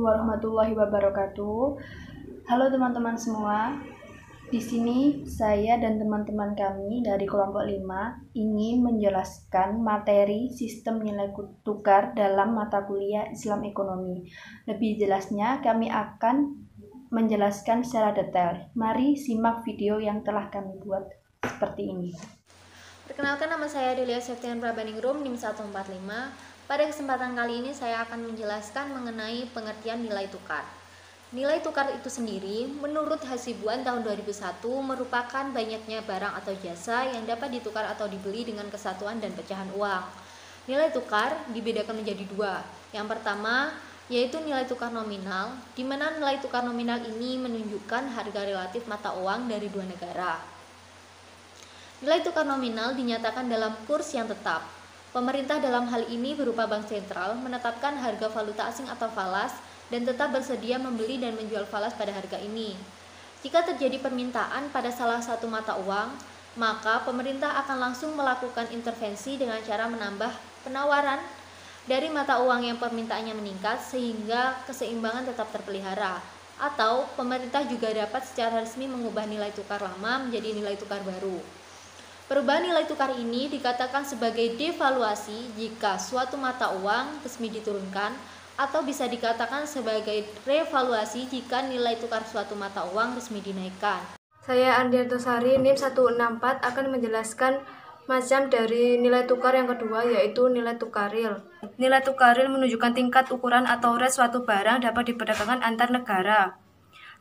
warahmatullahi wabarakatuh. Halo teman-teman semua. Di sini saya dan teman-teman kami dari kelompok 5 ingin menjelaskan materi sistem nilai tukar dalam mata kuliah Islam Ekonomi. Lebih jelasnya kami akan menjelaskan secara detail. Mari simak video yang telah kami buat seperti ini. Perkenalkan, nama saya Delia Septian Prabaningrum, NIM 145. Pada kesempatan kali ini saya akan menjelaskan mengenai pengertian nilai tukar. Nilai tukar itu sendiri menurut Hasibuan tahun 2001 merupakan banyaknya barang atau jasa yang dapat ditukar atau dibeli dengan kesatuan dan pecahan uang. Nilai tukar dibedakan menjadi dua. Yang pertama yaitu nilai tukar nominal, di mana nilai tukar nominal ini menunjukkan harga relatif mata uang dari dua negara. Nilai tukar nominal dinyatakan dalam kurs yang tetap. Pemerintah dalam hal ini berupa bank sentral menetapkan harga valuta asing atau falas dan tetap bersedia membeli dan menjual falas pada harga ini. Jika terjadi permintaan pada salah satu mata uang, maka pemerintah akan langsung melakukan intervensi dengan cara menambah penawaran dari mata uang yang permintaannya meningkat sehingga keseimbangan tetap terpelihara. Atau pemerintah juga dapat secara resmi mengubah nilai tukar lama menjadi nilai tukar baru. Perubahan nilai tukar ini dikatakan sebagai devaluasi jika suatu mata uang resmi diturunkan, atau bisa dikatakan sebagai revaluasi jika nilai tukar suatu mata uang resmi dinaikkan. Saya Andiartosari, NIM 164 akan menjelaskan macam dari nilai tukar yang kedua, yaitu nilai tukar real. Nilai tukar real menunjukkan tingkat ukuran atau rate suatu barang dapat diperdagangkan antar negara.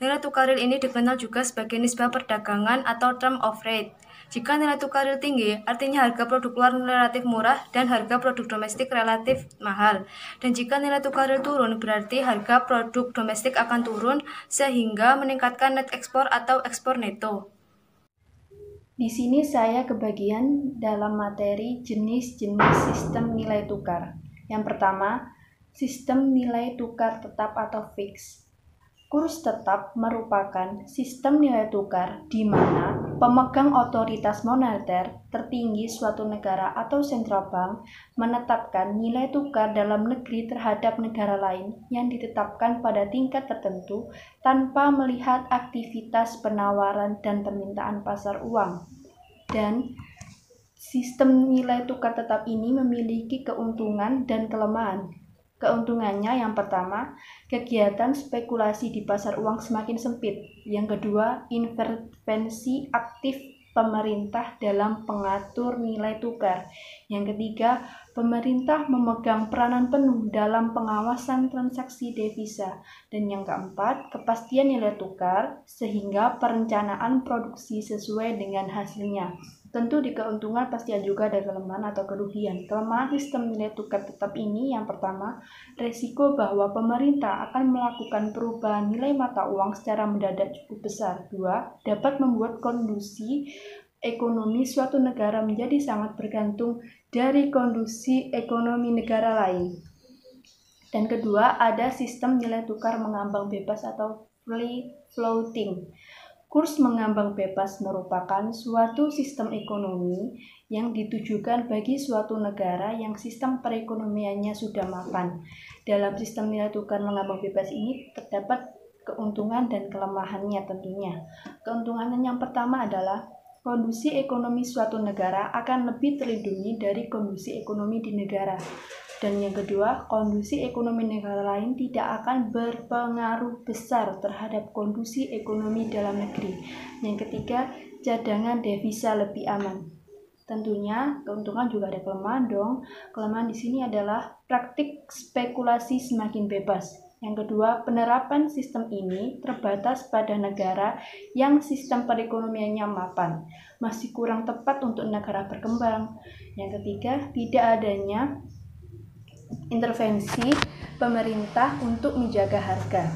Nilai tukar real ini dikenal juga sebagai nisbah perdagangan atau term of rate. Jika nilai tukar real tinggi, artinya harga produk luar relatif murah dan harga produk domestik relatif mahal. Dan jika nilai tukar real turun, berarti harga produk domestik akan turun sehingga meningkatkan net ekspor atau ekspor neto. Di sini saya kebagian dalam materi jenis-jenis sistem nilai tukar. Yang pertama, sistem nilai tukar tetap atau fix. Kurs tetap merupakan sistem nilai tukar di mana pemegang otoritas moneter tertinggi suatu negara atau central bank menetapkan nilai tukar dalam negeri terhadap negara lain yang ditetapkan pada tingkat tertentu tanpa melihat aktivitas penawaran dan permintaan pasar uang. Dan sistem nilai tukar tetap ini memiliki keuntungan dan kelemahan. Keuntungannya yang pertama, kegiatan spekulasi di pasar uang semakin sempit. Yang kedua, intervensi aktif pemerintah dalam pengatur nilai tukar. Yang ketiga, pemerintah memegang peranan penuh dalam pengawasan transaksi devisa. Dan yang keempat, kepastian nilai tukar sehingga perencanaan produksi sesuai dengan hasilnya. Tentu di keuntungan pasti juga ada kelemahan atau kerugian. Kelemahan sistem nilai tukar tetap ini yang pertama, resiko bahwa pemerintah akan melakukan perubahan nilai mata uang secara mendadak cukup besar. Dua, dapat membuat kondisi ekonomi suatu negara menjadi sangat bergantung dari kondisi ekonomi negara lain. Dan kedua, ada sistem nilai tukar mengambang bebas atau free floating. Kurs mengambang bebas merupakan suatu sistem ekonomi yang ditujukan bagi suatu negara yang sistem perekonomiannya sudah mapan. Dalam sistem nilai tukar mengambang bebas ini terdapat keuntungan dan kelemahannya tentunya. Keuntungan yang pertama adalah kondisi ekonomi suatu negara akan lebih terlindungi dari kondisi ekonomi di negara. Dan yang kedua, kondisi ekonomi negara lain tidak akan berpengaruh besar terhadap kondisi ekonomi dalam negeri. Yang ketiga, cadangan devisa lebih aman. Tentunya keuntungan juga ada kelemahan dong. Kelemahan di sini adalah praktik spekulasi semakin bebas. Yang kedua, penerapan sistem ini terbatas pada negara yang sistem perekonomiannya mapan, masih kurang tepat untuk negara berkembang. Yang ketiga, tidak adanya intervensi pemerintah untuk menjaga harga.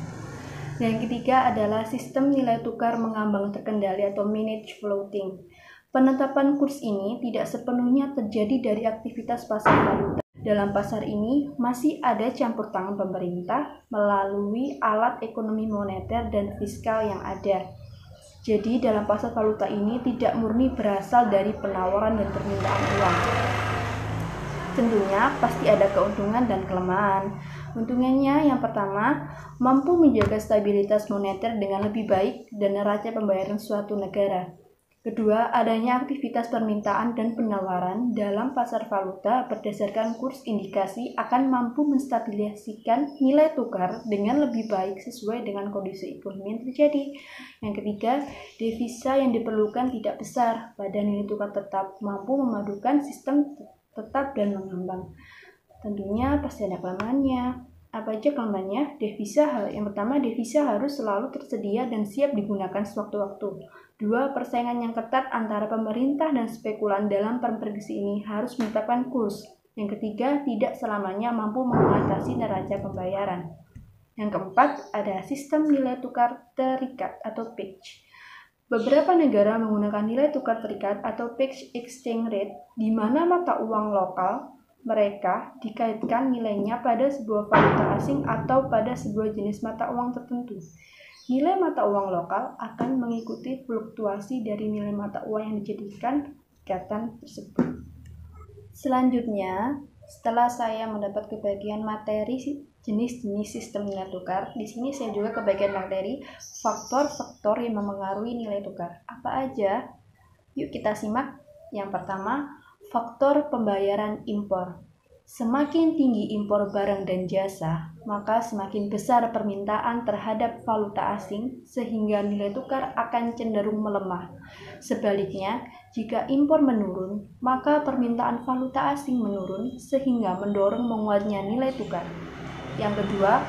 Yang ketiga adalah sistem nilai tukar mengambang terkendali atau managed floating. Penetapan kurs ini tidak sepenuhnya terjadi dari aktivitas pasar valuta. Dalam pasar ini masih ada campur tangan pemerintah melalui alat ekonomi moneter dan fiskal yang ada. Jadi dalam pasar valuta ini tidak murni berasal dari penawaran dan permintaan uang. Tentunya pasti ada keuntungan dan kelemahan. Untungannya yang pertama, mampu menjaga stabilitas moneter dengan lebih baik dan neraca pembayaran suatu negara. Kedua, adanya aktivitas permintaan dan penawaran dalam pasar valuta berdasarkan kurs indikasi akan mampu menstabilisasikan nilai tukar dengan lebih baik sesuai dengan kondisi ekonomi yang terjadi. Yang ketiga, devisa yang diperlukan tidak besar pada nilai tukar tetap, mampu memadukan sistem tetap dan mengambang. Tentunya pasti ada kelemahannya. Apa aja kelemahannya? Yang pertama, devisa harus selalu tersedia dan siap digunakan sewaktu-waktu. Dua, persaingan yang ketat antara pemerintah dan spekulan dalam prediksi ini harus menetapkan kurs. Yang ketiga, tidak selamanya mampu mengatasi neraca pembayaran. Yang keempat, ada sistem nilai tukar terikat atau pegged. Beberapa negara menggunakan nilai tukar terikat atau pegged exchange rate, di mana mata uang lokal mereka dikaitkan nilainya pada sebuah valuta asing atau pada sebuah jenis mata uang tertentu. Nilai mata uang lokal akan mengikuti fluktuasi dari nilai mata uang yang dijadikan ikatan tersebut. Selanjutnya, setelah saya mendapat kebagian materi jenis-jenis sistem nilai tukar, di sini saya juga kebagian materi faktor-faktor yang memengaruhi nilai tukar. Apa aja? Yuk kita simak. Yang pertama, faktor pembayaran impor. Semakin tinggi impor barang dan jasa, maka semakin besar permintaan terhadap valuta asing sehingga nilai tukar akan cenderung melemah. Sebaliknya, jika impor menurun, maka permintaan valuta asing menurun sehingga mendorong menguatnya nilai tukar. Yang kedua,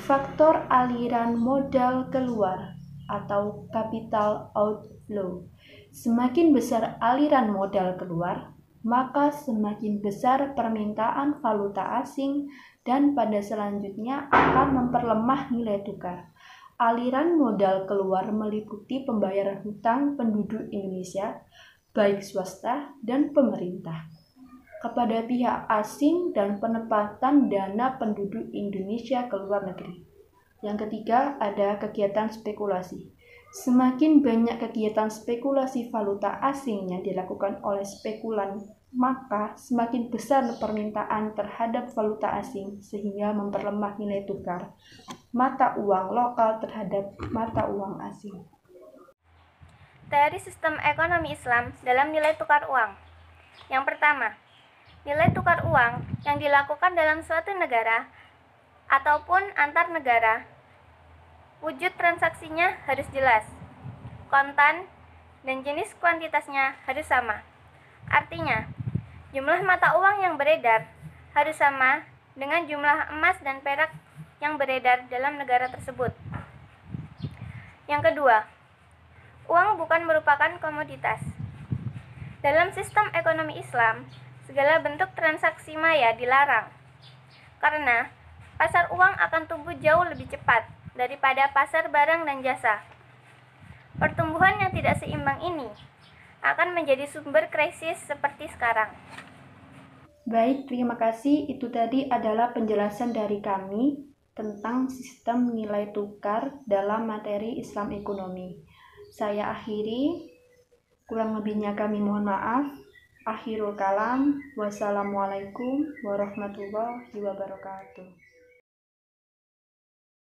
faktor aliran modal keluar atau capital outflow. Semakin besar aliran modal keluar, maka semakin besar permintaan valuta asing dan pada selanjutnya akan memperlemah nilai tukar. Aliran modal keluar meliputi pembayaran hutang penduduk Indonesia, baik swasta dan pemerintah, kepada pihak asing dan penempatan dana penduduk Indonesia ke luar negeri. Yang ketiga, ada kegiatan spekulasi. Semakin banyak kegiatan spekulasi valuta asing yang dilakukan oleh spekulan, maka semakin besar permintaan terhadap valuta asing sehingga memperlemah nilai tukar mata uang lokal terhadap mata uang asing. Teori sistem ekonomi Islam dalam nilai tukar uang. Yang pertama, nilai tukar uang yang dilakukan dalam suatu negara ataupun antar negara, wujud transaksinya harus jelas, kontan, dan jenis kuantitasnya harus sama. Artinya, jumlah mata uang yang beredar harus sama dengan jumlah emas dan perak yang beredar dalam negara tersebut. Yang kedua, uang bukan merupakan komoditas. Dalam sistem ekonomi Islam, segala bentuk transaksi maya dilarang, karena pasar uang akan tumbuh jauh lebih cepat daripada pasar barang dan jasa. Pertumbuhan yang tidak seimbang ini akan menjadi sumber krisis seperti sekarang. Baik, terima kasih. Itu tadi adalah penjelasan dari kami tentang sistem nilai tukar dalam materi Islam ekonomi. Saya akhiri, kurang lebihnya kami mohon maaf. Akhirul kalam, wassalamualaikum warahmatullahi wabarakatuh.